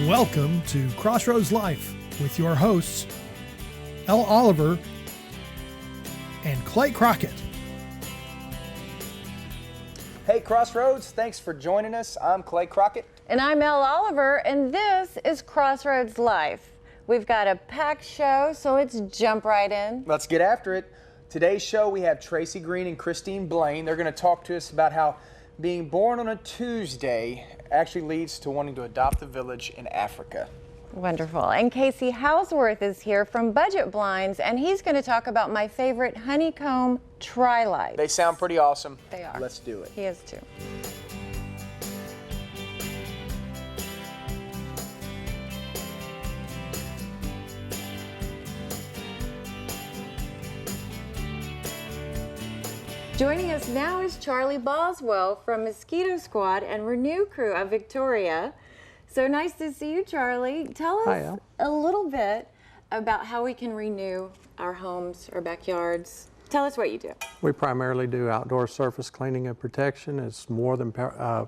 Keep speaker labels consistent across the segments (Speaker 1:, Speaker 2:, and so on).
Speaker 1: Welcome to Crossroads Life with your hosts, Elle Oliver and Clay Crockett.
Speaker 2: Hey Crossroads, thanks for joining us. I'm Clay Crockett.
Speaker 3: And I'm Elle Oliver, and this is Crossroads Life. We've got a packed show, so let's jump right in.
Speaker 2: Let's get after it. Today's show, we have Tracy Green and Christine Blaine. They're going to talk to us about how being born on a Tuesday actually leads to wanting to adopt a village in Africa.
Speaker 3: Wonderful. And Casey Houseworth is here from Budget Blinds, and he's going to talk about my favorite honeycomb tri-lights.
Speaker 2: They sound pretty awesome.
Speaker 3: They are.
Speaker 2: Let's do it.
Speaker 3: He is too. Joining us now is Charlie Boswell from Mosquito Squad and Renew Crew of Victoria. So nice to see you, Charlie. Tell us a little bit about how we can renew our homes or backyards. Tell us what you do.
Speaker 4: We primarily do outdoor surface cleaning and protection. It's more than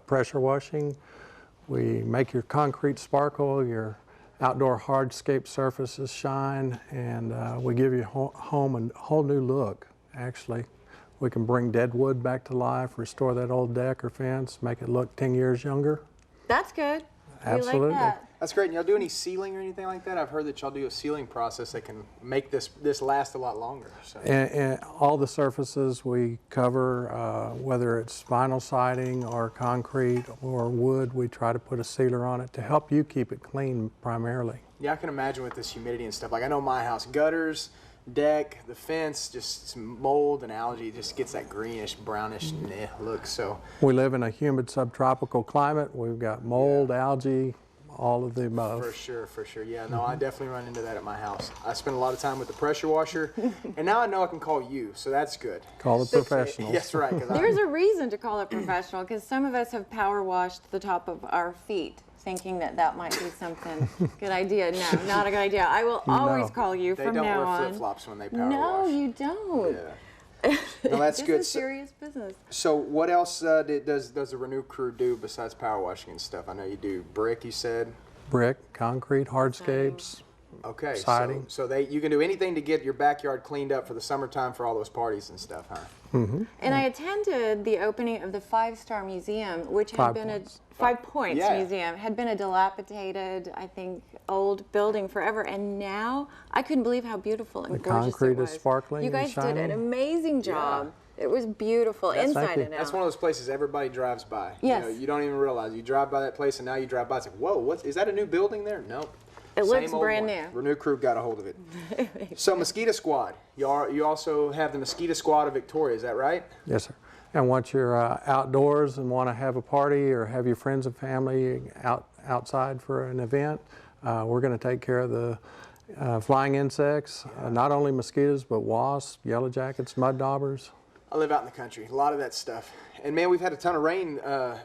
Speaker 4: pressure washing. We make your concrete sparkle, your outdoor hardscape surfaces shine, and we give your home a whole new look, actually. We can bring dead wood back to life, restore that old deck or fence, make it look 10 years younger.
Speaker 3: That's good.
Speaker 4: Absolutely.
Speaker 3: We like that.
Speaker 2: That's great. And y'all do any sealing or anything like that? I've heard that y'all do a sealing process that can make this last a lot longer. So.
Speaker 4: And all the surfaces we cover, whether it's vinyl siding or concrete or wood, we try to put a sealer on it to help you keep it clean primarily.
Speaker 2: Yeah, I can imagine with this humidity and stuff. Like I know my house, gutters, deck, the fence, just some mold and algae, it just gets that greenish, brownish look. So
Speaker 4: we live in a humid subtropical climate. We've got mold, algae, all of the above.
Speaker 2: For sure. Yeah, no, I definitely run into that at my house. I spend a lot of time with the pressure washer, and now I know I can call you, so that's good.
Speaker 4: Call the professionals.
Speaker 2: That's right.
Speaker 3: There's a reason to call it professional, because some of us have power washed the top of our feet, thinking that might be something good idea. No, not a good idea. I will always call you from now on.
Speaker 2: They don't wear flip-flops when they power wash.
Speaker 3: No, you don't.
Speaker 2: Yeah. No, that's good.
Speaker 3: This is serious business.
Speaker 2: So what else does the Renew Crew do besides power washing and stuff? I know you do brick, you said.
Speaker 4: Brick, concrete, hardscapes.
Speaker 2: Okay,
Speaker 4: siding.
Speaker 2: so you can do anything to get your backyard cleaned up for the summertime for all those parties and stuff, huh?
Speaker 4: Mm-hmm.
Speaker 3: And I attended the opening of the 5-Star Museum, which had been a 5 Points Museum, had been a dilapidated, I think, old building forever, and now I couldn't believe how beautiful and gorgeous it was.
Speaker 4: The concrete is sparkling.
Speaker 3: You guys
Speaker 4: and shining.
Speaker 3: did an amazing job. Yeah. It was beautiful inside and out.
Speaker 2: That's one of those places everybody drives by.
Speaker 3: Yes.
Speaker 2: You don't even realize. You drive by that place and now you drive by, it's like, whoa, is that a new building there? No.
Speaker 3: It looks brand new.
Speaker 2: Renew Crew got a hold of it. So Mosquito Squad, you also have the Mosquito Squad of Victoria, is that right?
Speaker 4: Yes, sir. And once you're outdoors and want to have a party or have your friends and family outside for an event, we're going to take care of the flying insects, not only mosquitoes, but wasps, yellow jackets, mud daubers.
Speaker 2: I live out in the country, a lot of that stuff. And man, we've had a ton of rain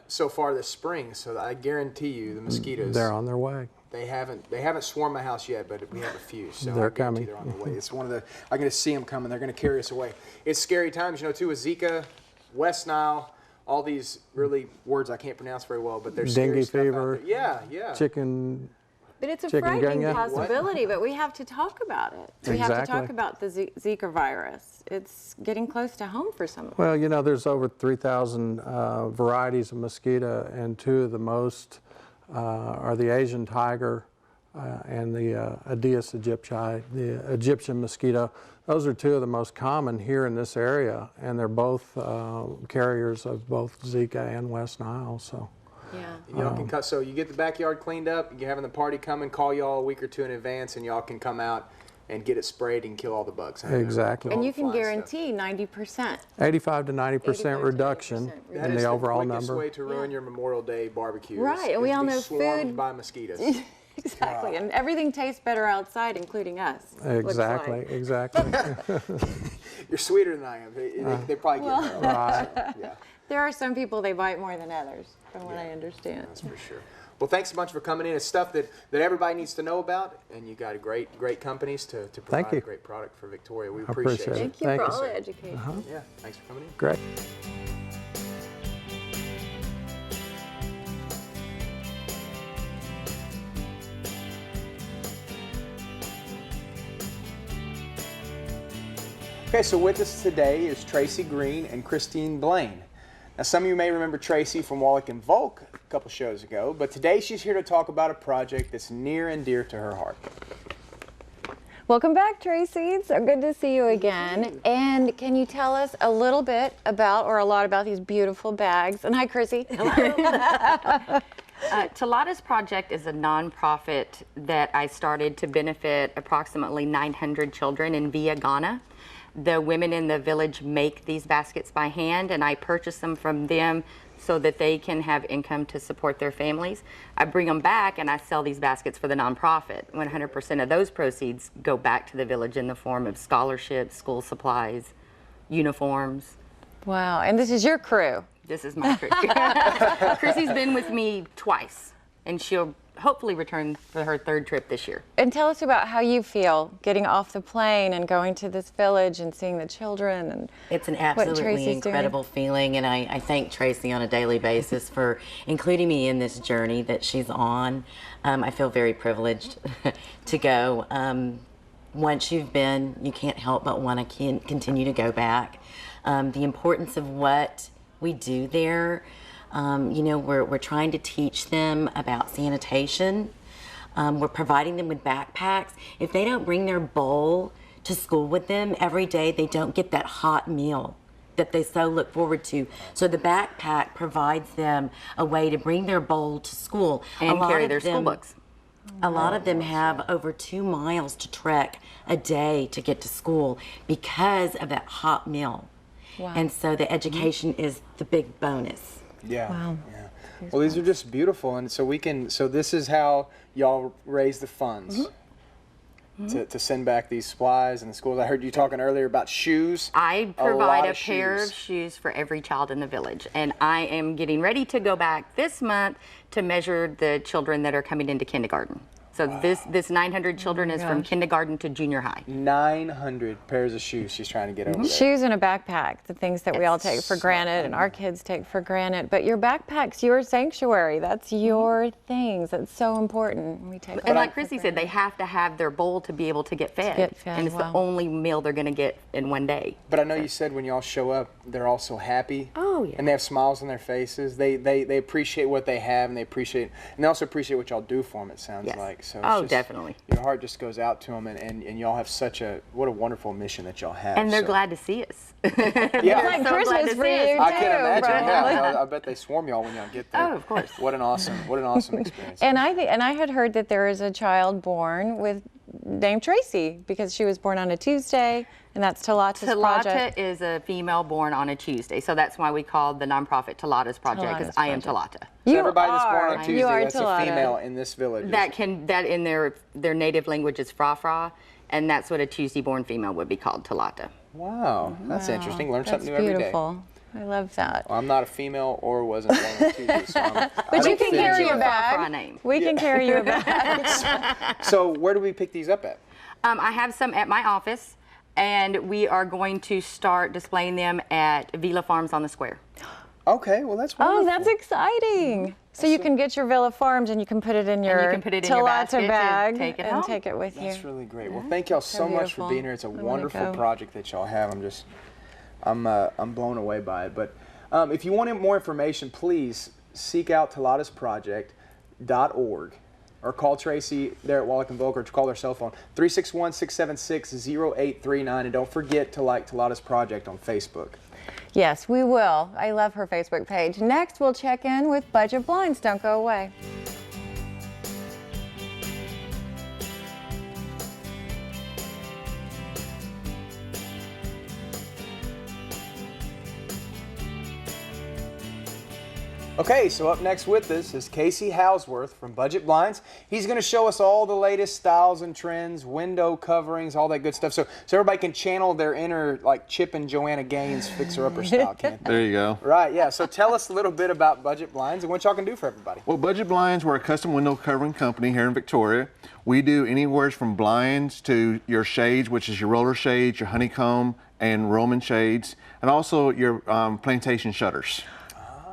Speaker 2: so far this spring, so I guarantee you the mosquitoes.
Speaker 4: They're on their way.
Speaker 2: They haven't swarmed my house yet, but we have a few. So
Speaker 4: they're coming.
Speaker 2: They're on the way. It's one of the. I'm going to see them coming. They're going to carry us away. It's scary times, too, with Zika, West Nile, all these really words I can't pronounce very well, but there's
Speaker 4: dengue fever.
Speaker 2: Yeah.
Speaker 4: Chicken.
Speaker 3: But it's a frightening possibility, but we have to talk about it. We have to talk about the Zika virus. It's getting close to home for some of us.
Speaker 4: Well, there's over 3,000 varieties of mosquito, and two of the most are the Asian tiger and the Aedes aegypti, the Egyptian mosquito. Those are two of the most common here in this area, and they're both carriers of both Zika and West Nile. So.
Speaker 3: Yeah.
Speaker 2: Y'all can so you get the backyard cleaned up, you're having the party coming, call y'all a week or two in advance, and y'all can come out and get it sprayed and kill all the bugs.
Speaker 4: Exactly.
Speaker 3: And you can guarantee 90%.
Speaker 4: 85 to 90% reduction in the overall number.
Speaker 2: That is the quickest way to ruin your Memorial Day barbecue.
Speaker 3: Right, and we all know
Speaker 2: swarmed by mosquitoes.
Speaker 3: Exactly, and everything tastes better outside, including us.
Speaker 4: Exactly.
Speaker 2: You're sweeter than I am. They probably get hurt.
Speaker 4: Right.
Speaker 2: Yeah.
Speaker 3: There are some people they bite more than others, from what I understand.
Speaker 2: That's for sure. Well, thanks a bunch for coming in. It's stuff that everybody needs to know about, and you got great companies to provide a great product for Victoria. We appreciate it.
Speaker 3: Thank you for all the education.
Speaker 2: Yeah, thanks for coming in.
Speaker 4: Great.
Speaker 2: Okay, so with us today is Tracy Green and Christine Blaine. Now, some of you may remember Tracy from Wallach and Volk a couple shows ago, but today she's here to talk about a project that's near and dear to her heart.
Speaker 3: Welcome back, Tracy. It's so good to see you again. And can you tell us a little bit about, or a lot about, these beautiful bags? And hi, Chrissy.
Speaker 5: Talata's project is a nonprofit that I started to benefit approximately 900 children in Via, Ghana. The women in the village make these baskets by hand, and I purchase them from them so that they can have income to support their families. I bring them back and I sell these baskets for the nonprofit. 100% of those proceeds go back to the village in the form of scholarships, school supplies, uniforms.
Speaker 3: Wow, and this is your crew.
Speaker 5: This is my crew. Chrissy's been with me twice, and she'll hopefully return for her third trip this year.
Speaker 3: And tell us about how you feel getting off the plane and going to this village and seeing the children. And
Speaker 6: it's an
Speaker 3: what
Speaker 6: absolutely
Speaker 3: Tracy's
Speaker 6: incredible feeling, and I thank Tracy on a daily basis for including me in this journey that she's on. I feel very privileged to go. Once you've been, you can't help but want to continue to go back. The importance of what we do there. You know, we're trying to teach them about sanitation. We're providing them with backpacks. If they don't bring their bowl to school with them every day, they don't get that hot meal that they so look forward to. So the backpack provides them a way to bring their bowl to school.
Speaker 5: And carry their school books.
Speaker 6: A lot of them have over 2 miles to trek a day to get to school because of that hot meal.
Speaker 3: Wow.
Speaker 6: And so the education is the big bonus.
Speaker 2: Yeah.
Speaker 3: Wow.
Speaker 2: Yeah. Well, these are just beautiful, and so this is how y'all raise the funds to send back these supplies and the schools. I heard you talking earlier about shoes.
Speaker 5: I provide a pair of shoes for every child in the village, and I am getting ready to go back this month to measure the children that are coming into kindergarten. So this 900 children is from kindergarten to junior high.
Speaker 2: 900 pairs of shoes she's trying to get over there.
Speaker 3: Shoes and a backpack, the things that we all take for granted and our kids take for granted. But your backpack's your sanctuary. That's your things. That's so important. We take
Speaker 5: And like Chrissy said, they have to have their bowl to be able to get fed. And it's the only meal they're going to get in one day.
Speaker 2: But I know you said when y'all show up, they're all so happy.
Speaker 5: Oh, yeah.
Speaker 2: And they have smiles on their faces. They appreciate what they have, and they also appreciate what y'all do for them, it sounds like. So it's
Speaker 5: definitely.
Speaker 2: Your heart just goes out to them, and y'all have what a wonderful mission that y'all have.
Speaker 5: And they're glad to see us.
Speaker 2: Yeah.
Speaker 3: It's like Christmas for you, too.
Speaker 2: I can imagine.
Speaker 3: Probably.
Speaker 2: Yeah, I bet they swarm y'all when y'all get there.
Speaker 5: Oh, of course.
Speaker 2: What an awesome experience.
Speaker 3: And I had heard that there is a child born named Tracy because she was born on a Tuesday, and that's Talata's project.
Speaker 5: Talata is a female born on a Tuesday, so that's why we called the nonprofit Talata's project, because I am Talata.
Speaker 2: So everybody that's born on Tuesday, that's
Speaker 3: Talata.
Speaker 2: a female in this village.
Speaker 5: That in their native language is Fra, and that's what a Tuesday-born female would be called, Talata.
Speaker 2: Wow, that's interesting. Learn something new every day.
Speaker 3: That's beautiful. I love that.
Speaker 2: Well, I'm not a female or wasn't born on Tuesday, so
Speaker 3: But you can carry your
Speaker 5: Fra
Speaker 3: bag.
Speaker 5: name.
Speaker 3: We can carry your bag.
Speaker 2: So where do we pick these up at?
Speaker 5: I have some at my office, and we are going to start displaying them at Villa Farms on the Square.
Speaker 2: Okay, well that's wonderful.
Speaker 3: Oh, that's exciting. So you can get your Villa Farms and you can put it in your Talata bag and take it with you.
Speaker 2: That's really great. Well, thank y'all so much for being here. It's a wonderful project that y'all have. I'm blown away by it. But if you want more information, please seek out TalatasProject.org or call Tracy there at Wallach and Volk, or call their cell phone 361-676-0839, and don't forget to like Talata's Project on Facebook.
Speaker 3: Yes, we will. I love her Facebook page. Next, we'll check in with Budget Blinds. Don't go away.
Speaker 2: Okay, so up next with us is Casey Housworth from Budget Blinds. He's going to show us all the latest styles and trends, window coverings, all that good stuff. So everybody can channel their inner, like, Chip and Joanna Gaines fixer-upper style, can't they?
Speaker 7: There you go.
Speaker 2: Right, yeah. So tell us a little bit about Budget Blinds and what y'all can do for everybody.
Speaker 7: Well, Budget Blinds, we're a custom window covering company here in Victoria. We do anywhere from blinds to your shades, which is your roller shades, your honeycomb and Roman shades, and also your plantation shutters.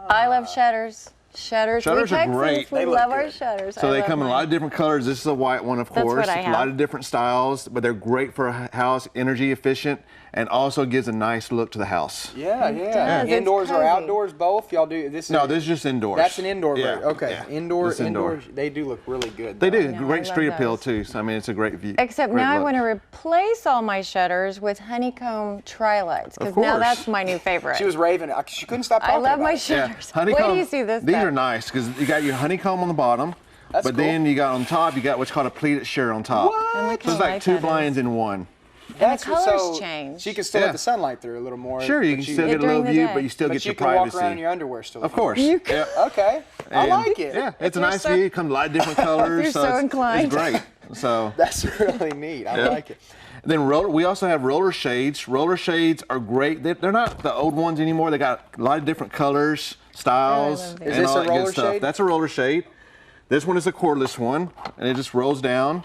Speaker 3: I love shutters. Shutters.
Speaker 7: Shutters
Speaker 3: we
Speaker 7: are
Speaker 3: Texans,
Speaker 7: great.
Speaker 3: We
Speaker 2: They look
Speaker 3: love our
Speaker 2: good.
Speaker 3: shutters.
Speaker 7: So
Speaker 3: I
Speaker 7: they
Speaker 3: love
Speaker 7: come in a
Speaker 3: mine.
Speaker 7: lot of different colors. This is a white one, of
Speaker 3: That's
Speaker 7: course.
Speaker 3: what I
Speaker 7: A lot
Speaker 3: have.
Speaker 7: of different styles, but they're great for a house, energy efficient, and also gives a nice look to the house.
Speaker 2: Yeah, yeah.
Speaker 3: does. It's
Speaker 2: Indoors or
Speaker 3: cozy.
Speaker 2: outdoors, both? Y'all do this?
Speaker 7: No, this is just indoors.
Speaker 2: That's an indoor
Speaker 7: Yeah,
Speaker 2: version. Okay,
Speaker 7: yeah.
Speaker 2: indoor.
Speaker 7: This is indoor.
Speaker 2: They do look really good.
Speaker 7: They
Speaker 2: though.
Speaker 7: do.
Speaker 3: I
Speaker 7: Great
Speaker 3: love
Speaker 7: street appeal
Speaker 3: those.
Speaker 7: too. So I mean, it's a great view.
Speaker 3: Except
Speaker 7: great
Speaker 3: now I
Speaker 7: look.
Speaker 3: want to replace all my shutters with honeycomb tri-lights because
Speaker 7: Of
Speaker 3: now
Speaker 7: course.
Speaker 3: that's my new favorite.
Speaker 2: She was raving. She couldn't stop
Speaker 3: I
Speaker 2: talking
Speaker 3: love
Speaker 2: about
Speaker 3: my
Speaker 2: it.
Speaker 3: shutters.
Speaker 7: Honeycomb.
Speaker 3: Wait till you see this.
Speaker 7: These
Speaker 3: stuff.
Speaker 7: are nice because you got your honeycomb on the bottom,
Speaker 2: That's
Speaker 7: but
Speaker 2: cool.
Speaker 7: then you got on top, you got what's called a pleated sheer on top.
Speaker 3: And look
Speaker 7: So
Speaker 3: how
Speaker 7: it's like
Speaker 3: light
Speaker 7: two
Speaker 3: that is.
Speaker 7: blinds in one.
Speaker 2: That's
Speaker 3: colors
Speaker 2: so
Speaker 3: change.
Speaker 2: She can still
Speaker 7: Yeah.
Speaker 2: let the sunlight through a little more.
Speaker 7: Sure, you
Speaker 2: but
Speaker 7: can still get a
Speaker 3: during
Speaker 7: little
Speaker 3: the
Speaker 7: view,
Speaker 3: day.
Speaker 7: but you still
Speaker 2: but
Speaker 7: get
Speaker 2: you
Speaker 7: your
Speaker 2: can
Speaker 7: privacy.
Speaker 2: walk around in your underwear still.
Speaker 7: Of course.
Speaker 3: You can-
Speaker 7: Yeah.
Speaker 2: Okay, I
Speaker 7: And,
Speaker 2: like it.
Speaker 7: Yeah, it's a
Speaker 3: You're
Speaker 7: nice
Speaker 3: so-
Speaker 7: view. It comes a lot of different colors.
Speaker 3: You're so
Speaker 7: it's,
Speaker 3: inclined.
Speaker 7: It's great. So.
Speaker 2: That's really neat. I
Speaker 7: Yeah.
Speaker 2: like it.
Speaker 7: Then we also have roller shades. Roller shades are great. They're not the old ones anymore. They got a lot of different colors, styles,
Speaker 3: love these.
Speaker 2: Is
Speaker 7: and
Speaker 2: this
Speaker 7: all
Speaker 2: a
Speaker 7: that
Speaker 2: roller
Speaker 7: good stuff.
Speaker 2: shade?
Speaker 7: That's a roller shade. This one is a cordless one, and it just rolls down.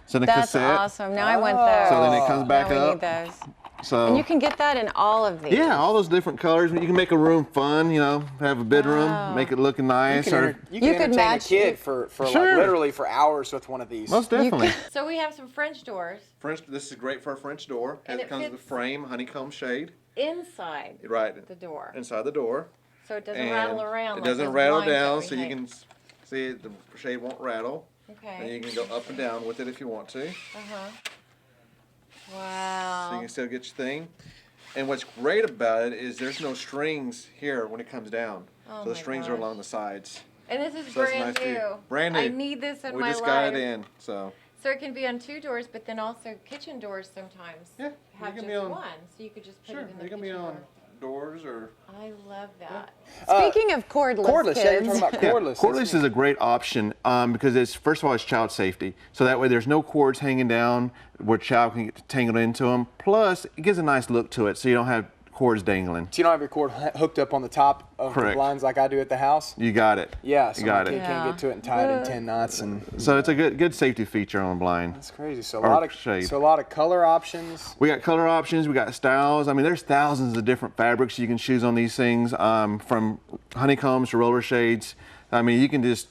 Speaker 7: It's in a
Speaker 3: That's
Speaker 7: cassette.
Speaker 3: awesome. Now I want those.
Speaker 7: So then it comes back
Speaker 3: now we
Speaker 7: up.
Speaker 3: need those.
Speaker 7: So
Speaker 3: And you can get that in all of these.
Speaker 7: yeah, all those different colors. You can make a room fun. You know, have a bedroom, make it look nice.
Speaker 2: You can
Speaker 3: You could
Speaker 2: entertain
Speaker 3: match-
Speaker 2: a kid for like
Speaker 7: Sure.
Speaker 2: literally for hours with one of these.
Speaker 7: Most definitely.
Speaker 3: So we have some French doors
Speaker 7: French. This is great for a French door.
Speaker 3: And
Speaker 7: it
Speaker 3: it
Speaker 7: comes with a
Speaker 3: fits-
Speaker 7: frame, honeycomb shade.
Speaker 3: inside
Speaker 7: Right.
Speaker 3: the door.
Speaker 7: Inside the door.
Speaker 3: So it doesn't
Speaker 7: And
Speaker 3: rattle around.
Speaker 7: It
Speaker 3: like
Speaker 7: doesn't
Speaker 3: those
Speaker 7: rattle
Speaker 3: blinds that
Speaker 7: down,
Speaker 3: we
Speaker 7: so you
Speaker 3: hate.
Speaker 7: can see it, the shade won't rattle.
Speaker 3: Okay.
Speaker 7: And you can go up and down with it if you want to.
Speaker 3: Wow.
Speaker 7: So you can still get your thing. And what's great about it is there's no strings here when it comes down.
Speaker 3: Oh
Speaker 7: So the
Speaker 3: my
Speaker 7: strings are
Speaker 3: gosh.
Speaker 7: along the sides.
Speaker 3: And this is
Speaker 7: So that's
Speaker 3: brand
Speaker 7: nice
Speaker 3: new.
Speaker 7: view. Brand new.
Speaker 3: I need this in
Speaker 7: We
Speaker 3: my
Speaker 7: just
Speaker 3: life.
Speaker 7: got it in, so.
Speaker 3: So it can be on two doors, but then also kitchen doors sometimes
Speaker 7: Yeah,
Speaker 3: have
Speaker 7: it can
Speaker 3: just
Speaker 7: be on-
Speaker 3: one. So you could just put
Speaker 7: Sure,
Speaker 3: it in the
Speaker 7: it can
Speaker 3: kitchen
Speaker 7: be on
Speaker 3: door.
Speaker 7: doors or.
Speaker 3: I love that. Speaking of cordless,
Speaker 2: Cordless. Yeah, you're
Speaker 3: kids.
Speaker 2: talking about cordless.
Speaker 7: Cordless
Speaker 2: That's
Speaker 7: is a great option because it's first of all it's child safety. So that way there's no cords hanging down where child can get tangled into them. Plus it gives a nice look to it, so you don't have cords dangling.
Speaker 2: So you don't have your cord hooked up on the top of the
Speaker 7: Correct.
Speaker 2: blinds like I do at the house?
Speaker 7: You got it.
Speaker 2: Yeah, so
Speaker 7: you got
Speaker 2: my kid
Speaker 7: it.
Speaker 2: can't get to it and tie it in 10 knots. And
Speaker 7: So it's a good safety feature on a blind.
Speaker 2: that's crazy. So
Speaker 7: Or
Speaker 2: a lot of
Speaker 7: shade.
Speaker 2: so a lot of color options.
Speaker 7: We got color options, we got styles. I mean, there's thousands of different fabrics you can choose on these things, from honeycombs to roller shades. I mean, you can just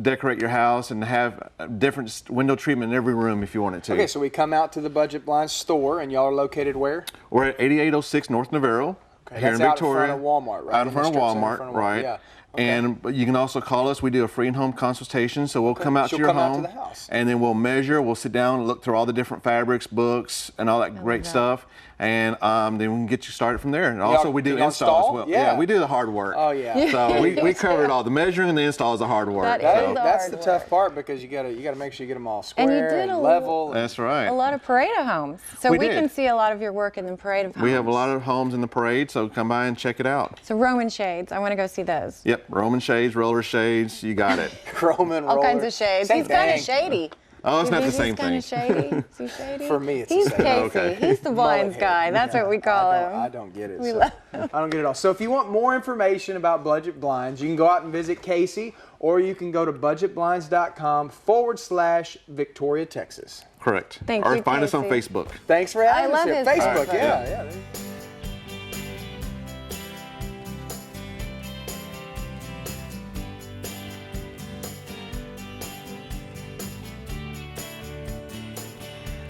Speaker 7: decorate your house and have a different window treatment in every room if you want it to.
Speaker 2: Okay, so we come out to the Budget Blinds store, and y'all are located where?
Speaker 7: We're at 8806 North Navarro
Speaker 2: Okay,
Speaker 7: here
Speaker 2: that's
Speaker 7: in
Speaker 2: out in
Speaker 7: Victoria.
Speaker 2: front of Walmart, right?
Speaker 7: Out in
Speaker 2: In
Speaker 7: front of
Speaker 2: the strip center in
Speaker 7: Walmart,
Speaker 2: front of Walmart,
Speaker 7: right.
Speaker 2: yeah. Okay.
Speaker 7: And you can also call us. We do a free in-home consultation, so we'll come out
Speaker 2: She'll
Speaker 7: to your
Speaker 2: come out to
Speaker 7: home,
Speaker 2: the house.
Speaker 7: and then we'll measure. We'll sit down and look through all the different fabrics, books, and all that great stuff, and then we can get you started from there. And also, we do
Speaker 2: can y'all
Speaker 7: install as
Speaker 2: install?
Speaker 7: well.
Speaker 2: Yeah.
Speaker 7: We do the hard work.
Speaker 2: Oh, yeah.
Speaker 7: So we cover it all. The measuring and the install is the hard work.
Speaker 3: That
Speaker 7: so.
Speaker 3: is
Speaker 2: That's
Speaker 3: hard
Speaker 2: the
Speaker 3: work.
Speaker 2: tough part because you gotta make sure you get them all
Speaker 3: And you
Speaker 2: square
Speaker 3: did a
Speaker 2: level.
Speaker 7: That's right.
Speaker 3: A lot of Pareto homes. So
Speaker 7: We
Speaker 3: we
Speaker 7: did.
Speaker 3: can see a lot of your work in the Pareto homes.
Speaker 7: We have a lot of homes in the parade, so come by and check it out.
Speaker 3: So Roman shades. I want to go see those.
Speaker 7: Yep, Roman shades, roller shades, you got it.
Speaker 2: Roman
Speaker 3: All
Speaker 2: roller.
Speaker 3: kinds of shades.
Speaker 2: Same
Speaker 3: He's kind of
Speaker 2: thing.
Speaker 3: shady.
Speaker 7: Oh, it's
Speaker 3: You
Speaker 7: not the
Speaker 3: think
Speaker 7: same
Speaker 3: he's
Speaker 7: thing.
Speaker 3: kind of shady? Is he shady?
Speaker 2: For me, it's the
Speaker 3: He's
Speaker 2: same.
Speaker 3: Casey.
Speaker 7: Okay.
Speaker 3: He's the blinds
Speaker 2: Mullet
Speaker 3: guy.
Speaker 2: head.
Speaker 3: That's what we call him.
Speaker 2: I don't get it.
Speaker 3: We
Speaker 2: so.
Speaker 3: love
Speaker 2: I don't get it all. So if you want more information about Budget Blinds, you can go out and visit Casey, or you can go to budgetblinds.com/Victoria, Texas.
Speaker 7: Correct.
Speaker 3: Thank
Speaker 7: or
Speaker 3: you,
Speaker 7: find us on
Speaker 3: Casey.
Speaker 7: Facebook.
Speaker 2: Thanks for having us
Speaker 3: love
Speaker 2: here.
Speaker 3: his
Speaker 2: Facebook,
Speaker 3: Facebook.
Speaker 2: yeah.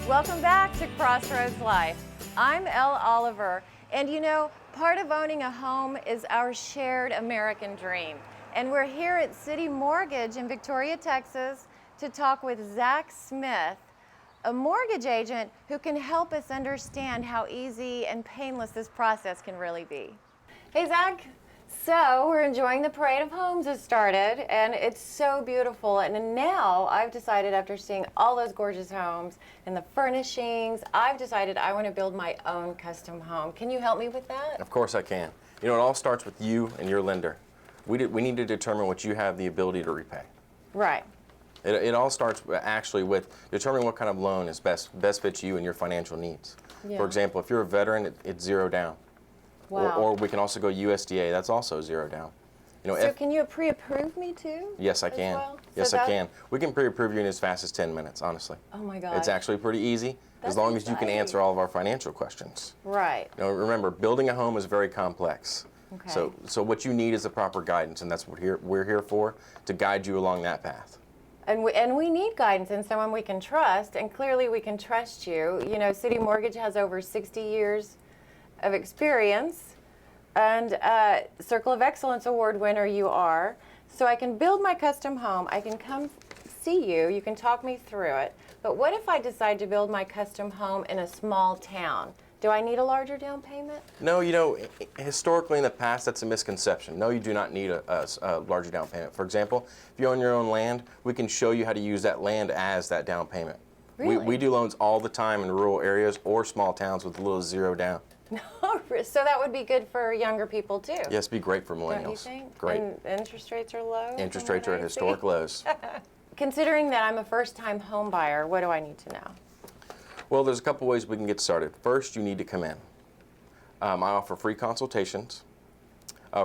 Speaker 3: Welcome back to Crossroads Life. I'm Elle Oliver, and you know, part of owning a home is our shared American dream. And we're here at City Mortgage in Victoria, Texas, to talk with Zach Smith, a mortgage agent who can help us understand how easy and painless this process can really be. Hey, Zach. So we're enjoying the parade of homes has started, and it's so beautiful. And now I've decided, after seeing all those gorgeous homes and the furnishings, I've decided I want to build my own custom home. Can you help me with that?
Speaker 8: Of course I can. You know, it all starts with you and your lender. We need to determine what you have the ability to repay.
Speaker 3: Right.
Speaker 8: It all starts actually with determining what kind of loan is best fits you and your financial needs.
Speaker 3: Yeah.
Speaker 8: For example, if you're a veteran, it's zero down.
Speaker 3: Wow.
Speaker 8: Or we can also go USDA. That's also zero down. You know,
Speaker 3: So can you pre-approve me too?
Speaker 8: yes, I
Speaker 3: as
Speaker 8: can.
Speaker 3: well?
Speaker 8: Yes,
Speaker 3: So
Speaker 8: I
Speaker 3: that-
Speaker 8: can. We can pre-approve you in as fast as 10 minutes, honestly.
Speaker 3: Oh my God.
Speaker 8: It's actually pretty easy
Speaker 3: That's
Speaker 8: as long as you can
Speaker 3: exciting.
Speaker 8: answer all of our financial questions.
Speaker 3: Right.
Speaker 8: You know, remember, building a home is very complex.
Speaker 3: Okay.
Speaker 8: So what you need is the proper guidance, and that's what we're here for, to guide you along that path.
Speaker 3: And we need guidance and someone we can trust, and clearly we can trust you. You know, City Mortgage has over 60 years of experience, and Circle of Excellence Award winner you are. So I can build my custom home, I can come see you, you can talk me through it. But what if I decide to build my custom home in a small town? Do I need a larger down payment?
Speaker 8: No, you know, historically in the past, that's a misconception. No, you do not need a larger down payment. For example, if you own your own land, we can show you how to use that land as that down payment.
Speaker 3: Really?
Speaker 8: We do loans all the time in rural areas or small towns with a little zero down.
Speaker 3: So that would be good for younger people too.
Speaker 8: Yes, be great for millennials.
Speaker 3: Don't you think?
Speaker 8: Great.
Speaker 3: And interest rates are low?
Speaker 8: Interest
Speaker 3: from
Speaker 8: rates
Speaker 3: what
Speaker 8: are at
Speaker 3: I
Speaker 8: historic
Speaker 3: see.
Speaker 8: lows.
Speaker 3: Considering that I'm a first-time home buyer, what do I need to know?
Speaker 8: Well, there's a couple ways we can get started. First, you need to come in. I offer free consultations.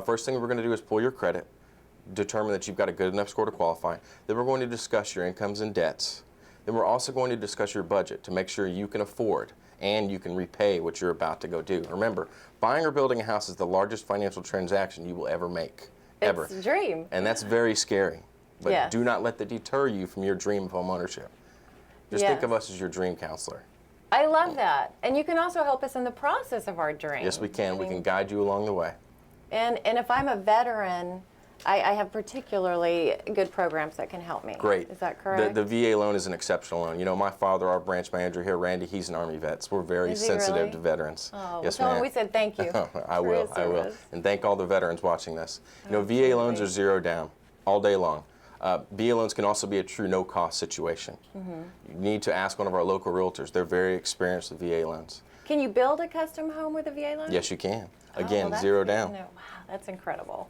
Speaker 8: First thing we're going to do is pull your credit, determine that you've got a good enough score to qualify. Then we're going to discuss your incomes and debts. Then we're also going to discuss your budget to make sure you can afford and you can repay what you're about to go do. Remember, buying or building a house is the largest financial transaction you will ever make, ever.
Speaker 3: It's a dream.
Speaker 8: And that's very scary. But
Speaker 3: Yes.
Speaker 8: do not let that deter you from your dream of home ownership. Just think of us as your dream counselor.
Speaker 3: I love that. And you can also help us in the process of our dream.
Speaker 8: Yes, we can.
Speaker 3: I
Speaker 8: We
Speaker 3: mean,
Speaker 8: can guide you along the way.
Speaker 3: And if I'm a veteran, I have particularly good programs that can help me.
Speaker 8: Great.
Speaker 3: Is that correct?
Speaker 8: The VA loan is an exceptional loan. You know, my father, our branch manager here, Randy, he's an Army vet. So we're very
Speaker 3: Is he
Speaker 8: sensitive
Speaker 3: really?
Speaker 8: to veterans.
Speaker 3: Oh,
Speaker 8: yes,
Speaker 3: tell him
Speaker 8: ma'am.
Speaker 3: we said thank you.
Speaker 8: I
Speaker 3: for
Speaker 8: will.
Speaker 3: his
Speaker 8: I will.
Speaker 3: service.
Speaker 8: And thank all the veterans watching this. You know, VA loans are zero down all day long. VA loans can also be a true no-cost situation. You need to ask one of our local realtors. They're very experienced with VA loans.
Speaker 3: Can you build a custom home with a VA loan?
Speaker 8: Yes, you can.
Speaker 3: Oh,
Speaker 8: Again,
Speaker 3: well, that's
Speaker 8: zero
Speaker 3: good to
Speaker 8: down.
Speaker 3: know. Wow, that's incredible.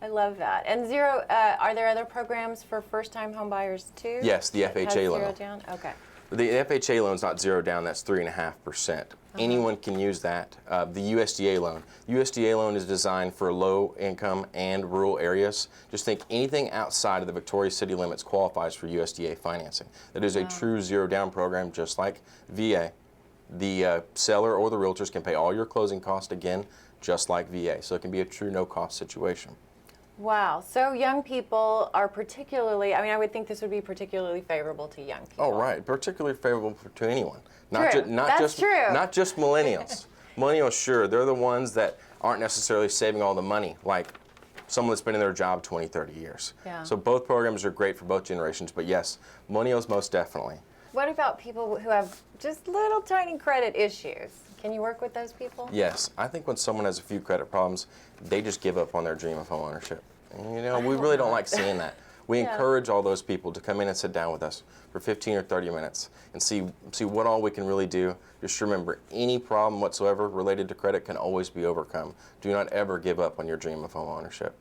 Speaker 3: I love that. And are there other programs for first-time home buyers too?
Speaker 8: Yes, the
Speaker 3: that has
Speaker 8: FHA loan.
Speaker 3: Zero down? Okay.
Speaker 8: The FHA loan's not zero down, that's 3.5%. Anyone can use that. The USDA loan. USDA loan is designed for low income and rural areas. Just think anything outside of the Victoria city limits qualifies for USDA financing. That is a true zero down program, just like VA. The seller or the realtors can pay all your closing costs, again, just like VA. So it can be a true no cost situation.
Speaker 3: Wow. So young people are particularly, I mean, I would think this would be particularly favorable to young people.
Speaker 8: Oh, right. Particularly favorable to anyone.
Speaker 3: True. That's true.
Speaker 8: Not just millennials. Millennials, sure, they're the ones that aren't necessarily saving all the money, like someone that's been in their job 20, 30 years.
Speaker 3: Yeah.
Speaker 8: So both programs are great for both generations, but yes, millennials most definitely.
Speaker 3: What about people who have just little tiny credit issues? Can you work with those people?
Speaker 8: Yes, I think when someone has a few credit problems, they just give up on their dream of home ownership. And, you know, we really don't like seeing that. We encourage all those people to come in and sit down with us for 15 or 30 minutes and see what all we can really do. Just remember, any problem whatsoever related to credit can always be overcome. Do not ever give up on your dream of home ownership.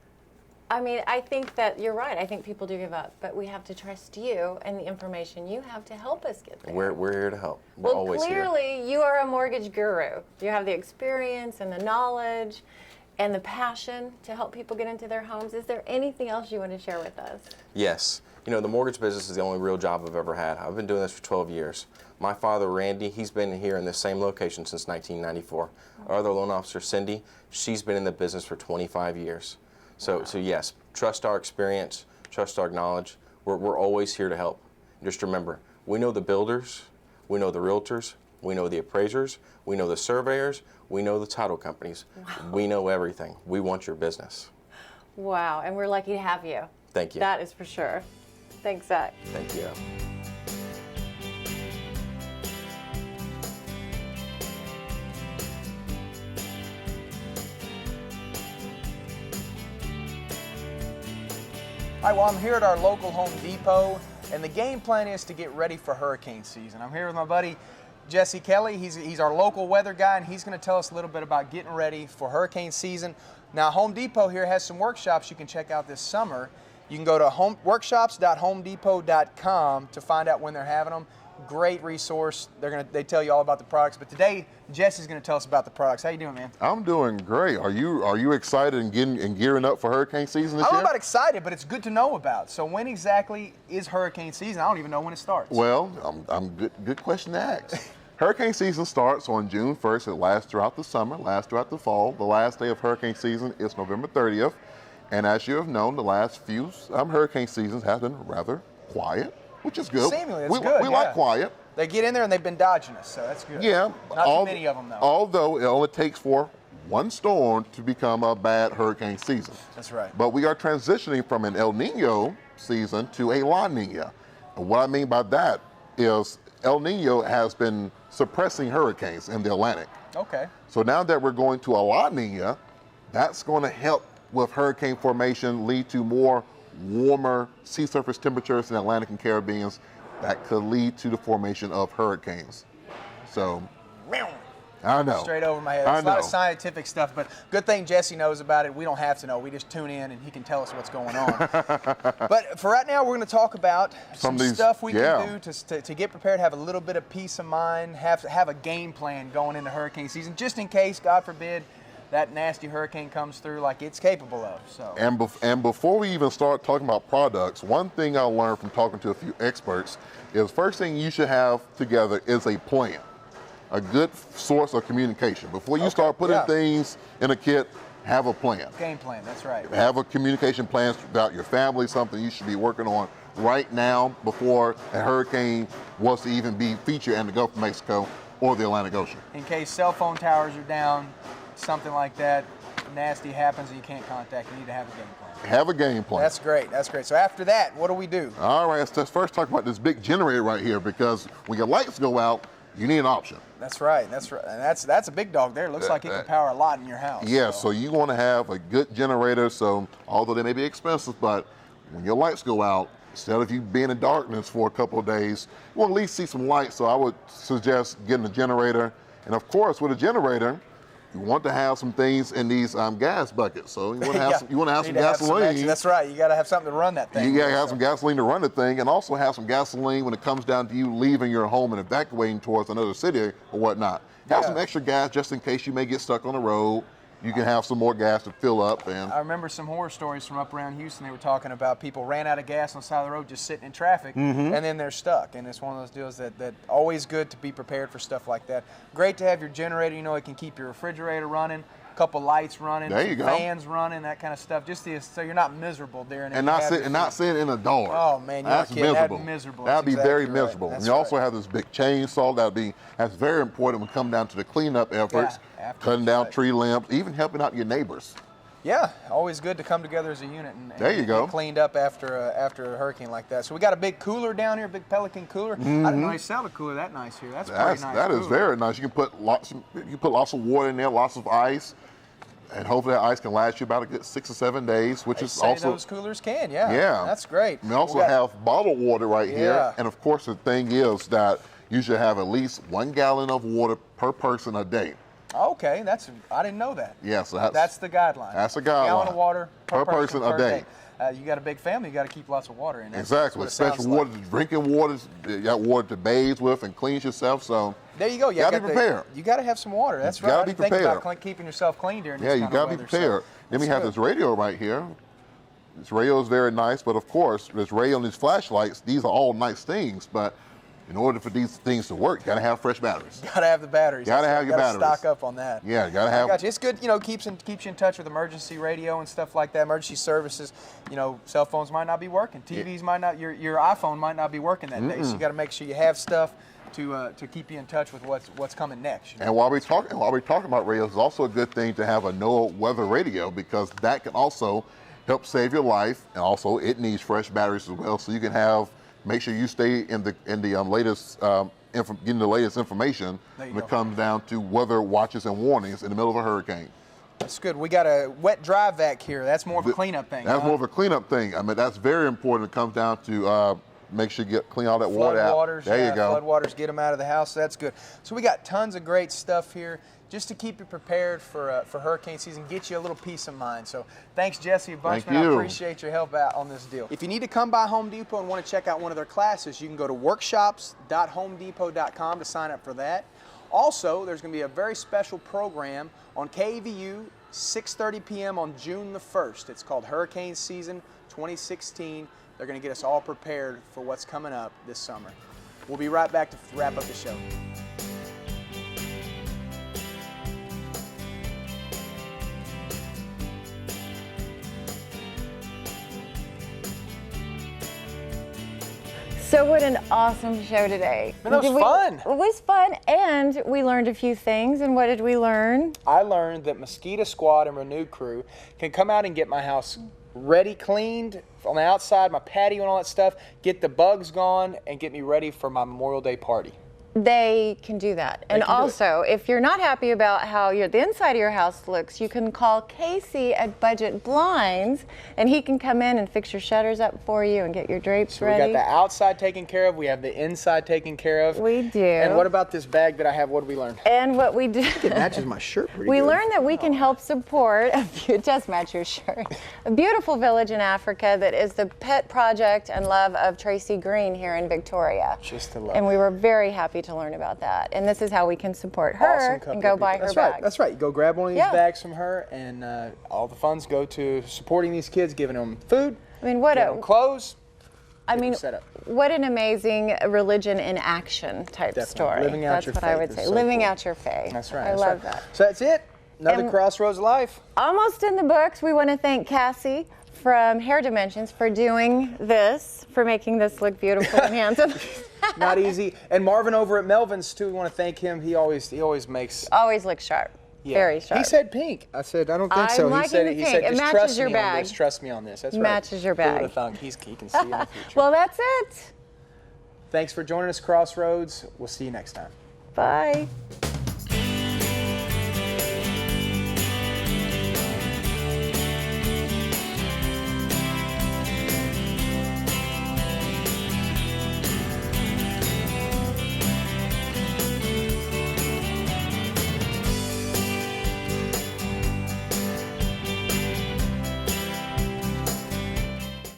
Speaker 3: I mean, I think that you're right. I think people do give up, but we have to trust you and the information you have to help us get there.
Speaker 8: We're here to help. We're
Speaker 3: Well,
Speaker 8: always here.
Speaker 3: clearly, you are a mortgage guru. You have the experience and the knowledge and the passion to help people get into their homes. Is there anything else you want to share with us?
Speaker 8: Yes. You know, the mortgage business is the only real job I've ever had. I've been doing this for 12 years. My father, Randy, he's been here in this same location since 1994. Our other loan officer, Cindy, she's been in the business for 25 years. So yes, trust our experience, trust our knowledge. We're always here to help. Just remember, we know the builders, we know the realtors, we know the appraisers, we know the surveyors, we know the title companies. Wow. We know everything. We want your business.
Speaker 3: Wow, and we're lucky to have you.
Speaker 8: Thank you.
Speaker 3: That is for sure. Thanks, Zach.
Speaker 8: Thank you.
Speaker 2: All right, well, I'm here at our local Home Depot, and the game plan is to get ready for hurricane season. I'm here with my buddy Jesse Kelly. He's our local weather guy, and he's going to tell us a little bit about getting ready for hurricane season. Now, Home Depot here has some workshops you can check out this summer. You can go to workshops.homedepot.com to find out when they're having them. Great resource. They tell you all about the products. But today, Jesse's going to tell us about the products. How you doing, man?
Speaker 9: I'm doing great. Are you excited and gearing up for hurricane season this
Speaker 2: I don't
Speaker 9: year?
Speaker 2: know about excited, but it's good to know about. So when exactly is hurricane season? I don't even know when it starts.
Speaker 9: Well, I'm good question to ask. Hurricane season starts on June 1st. It lasts throughout the summer, lasts throughout the fall. The last day of hurricane season is November 30th. And as you have known, the last few hurricane seasons have been rather quiet, which is good.
Speaker 2: Seemingly, it's
Speaker 9: we
Speaker 2: good.
Speaker 9: We like quiet.
Speaker 2: They get in there and they've been dodging us, so that's good.
Speaker 9: Yeah.
Speaker 2: Not too many of them, though.
Speaker 9: Although it only takes for one storm to become a bad hurricane season.
Speaker 2: That's right.
Speaker 9: But we are transitioning from an El Nino season to a La Nina. And what I mean by that is El Nino has been suppressing hurricanes in the Atlantic.
Speaker 2: Okay.
Speaker 9: So now that we're going to a La Nina, that's going to help with hurricane formation, lead to more warmer sea surface temperatures in the Atlantic and Caribbean. That could lead to the formation of hurricanes. So, I know.
Speaker 2: Straight over my head. It's a lot of scientific stuff, but good thing Jesse knows about it. We don't have to know. We just tune in and he can tell us what's going on. But for right now, we're going to talk about some stuff we can do to get prepared, have a little bit of peace of mind, have a game plan going into hurricane season, just in case, God forbid, that nasty hurricane comes through like it's capable of. So.
Speaker 9: And before we even start talking about products, one thing I learned from talking to a few experts is first thing you should have together is a plan, a good source of communication. Before you start putting things in a kit, have a plan.
Speaker 2: Game plan, that's right.
Speaker 9: Have a communication plan about your family, something you should be working on right now before a hurricane was to even be featured in the Gulf of Mexico or the Atlantic Ocean.
Speaker 2: In case cell phone towers are down, something like that, nasty happens and you can't contact, you need to have a game plan.
Speaker 9: Have a game plan.
Speaker 2: That's great, that's great. So after that, what do we do?
Speaker 9: All right, let's first talk about this big generator right here, because when your lights go out, you need an option.
Speaker 2: That's right, that's right. And that's a big dog there. It looks like it can power a lot in your house.
Speaker 9: Yeah, so you want to have a good generator, so although they may be expensive, but when your lights go out, instead of you being in darkness for a couple of days, you want to at least see some light, so I would suggest getting a generator. And of course, with a generator, you want to have some things in these gas buckets. So you want to have some gasoline.
Speaker 2: That's right. You got to have something to run that thing.
Speaker 9: You got to have some gasoline to run the thing, and also have some gasoline when it comes down to you leaving your home and evacuating towards another city or whatnot. Have some extra gas just in case you may get stuck on the road. You can have some more gas to fill up. And
Speaker 2: I remember some horror stories from up around Houston. They were talking about people ran out of gas on the side of the road just sitting in traffic, and then they're stuck. And it's one of those deals that always good to be prepared for stuff like that. Great to have your generator. You know, it can keep your refrigerator running, a couple lights running, fans running, that kind of stuff, just so you're not miserable during it.
Speaker 9: And not sitting in the dark.
Speaker 2: Oh man,
Speaker 9: that's miserable.
Speaker 2: That'd be miserable.
Speaker 9: That'd be very miserable.
Speaker 2: Right.
Speaker 9: And you also have this big chainsaw. That's very important when it comes down to the cleanup efforts, cutting down tree limbs, even helping out your neighbors.
Speaker 2: Yeah, always good to come together as a unit and
Speaker 9: get
Speaker 2: cleaned up after a hurricane like that. So we got a big cooler down here, big Pelican cooler. I didn't know they sell a cooler that nice here. That's pretty nice.
Speaker 9: That is very nice. You can put lots of water in there, lots of ice. And hopefully that ice can last you about a good 6 or 7 days, which is also
Speaker 2: those coolers can, yeah. That's great.
Speaker 9: We also have bottled water right here, and of course the thing is that you should have at least 1 gallon of water per person a day.
Speaker 2: Okay, I didn't know that.
Speaker 9: Yeah, so
Speaker 2: that's the guideline.
Speaker 9: That's the guideline.
Speaker 2: 1 gallon of water per person
Speaker 9: a day.
Speaker 2: You got a big family, you got to keep lots of water in there.
Speaker 9: Exactly, especially water, drinking water. You got water to bathe with and clean yourself. So
Speaker 2: there you go. You got to be prepared. You got to have some water. That's right.
Speaker 9: You got to be prepared.
Speaker 2: Think about keeping yourself clean during this kind of weather.
Speaker 9: Yeah, you got to be prepared. Then we have this radio right here. This radio is very nice, but of course, this radio and these flashlights, these are all nice things, but in order for these things to work, you got to have fresh batteries.
Speaker 2: Got to have the batteries.
Speaker 9: Got to have your batteries.
Speaker 2: Stock up on that.
Speaker 9: Yeah, you got to have.
Speaker 2: I got you. It's good, keeps you in touch with emergency radio and stuff like that, emergency services. Cell phones might not be working. TVs might not, your iPhone might not be working that day. So you got to make sure you have stuff to keep you in touch with what's coming next.
Speaker 9: And while we're talking about radios, it's also a good thing to have a NOAA weather radio, because that can also help save your life, and also it needs fresh batteries as well. So you can make sure you stay in the latest getting the latest information when it comes down to weather watches and warnings in the middle of a hurricane.
Speaker 2: That's good. We got a wet dry vac here. That's more of a cleanup thing.
Speaker 9: That's more of a cleanup thing. I mean, that's very important. It comes down to make sure you clean all that water out. There you go.
Speaker 2: Floodwaters, get them out of the house. That's good. So we got tons of great stuff here just to keep you prepared for hurricane season, get you a little peace of mind. So thanks, Jesse, a bunch, man. I appreciate your help out on this deal. If you need to come by Home Depot and want to check out one of their classes, you can go to workshops.homedepot.com to sign up for that. Also, there's going to be a very special program on KVU, 6:30 p.m. on June the 1st. It's called Hurricane Season 2016. They're going to get us all prepared for what's coming up this summer. We'll be right back to wrap up the show.
Speaker 3: So what an awesome show today.
Speaker 2: Man, that was fun.
Speaker 3: It was fun, and we learned a few things. And what did we learn?
Speaker 2: I learned that Mosquito Squad and Renew Crew can come out and get my house ready, cleaned on the outside, my patio and all that stuff, get the bugs gone, and get me ready for my Memorial Day party.
Speaker 3: They can do that. And also, if you're not happy about how the inside of your house looks, you can call Casey at Budget Blinds, and he can come in and fix your shutters up for you and get your drapes ready.
Speaker 2: We got the outside taken care of. We have the inside taken care of.
Speaker 3: We do.
Speaker 2: And what about this bag that I have? What did we learn?
Speaker 3: And what we do.
Speaker 2: It matches my shirt pretty
Speaker 3: We
Speaker 2: good.
Speaker 3: learned that we can help support, it does match your shirt, a beautiful village in Africa that is the pet project and love of Tracy Green here in Victoria.
Speaker 2: Just to love.
Speaker 3: And we were very happy to learn about that. And this is how we can support her and go buy her bags.
Speaker 2: That's right. You go grab one of these bags from her, and all the funds go to supporting these kids, giving them food,
Speaker 3: I mean, what
Speaker 2: giving them clothes.
Speaker 3: I mean,
Speaker 2: set up.
Speaker 3: what an amazing religion in action type story.
Speaker 2: Living out
Speaker 3: that's
Speaker 2: your
Speaker 3: what
Speaker 2: faith
Speaker 3: I would
Speaker 2: is
Speaker 3: say.
Speaker 2: so
Speaker 3: Living
Speaker 2: cool.
Speaker 3: out your faith.
Speaker 2: That's right.
Speaker 3: I love that.
Speaker 2: So that's it. Another Crossroads Life.
Speaker 3: Almost in the books. We want to thank Cassie from Hair Dimensions for doing this, for making this look beautiful and handsome.
Speaker 2: Not easy. And Marvin over at Melvin's too. We want to thank him. He always makes.
Speaker 3: Always looks sharp. Yeah. Very sharp.
Speaker 2: He said pink. I said I don't think so.
Speaker 3: I'm
Speaker 2: He said
Speaker 3: liking the
Speaker 2: just
Speaker 3: pink. It matches
Speaker 2: trust
Speaker 3: your
Speaker 2: me on
Speaker 3: bag.
Speaker 2: this. Trust me on this. That's right.
Speaker 3: Matches your bag.
Speaker 2: He can see in the future.
Speaker 3: Well, that's it.
Speaker 2: Thanks for joining us, Crossroads. We'll see you next time.
Speaker 3: Bye.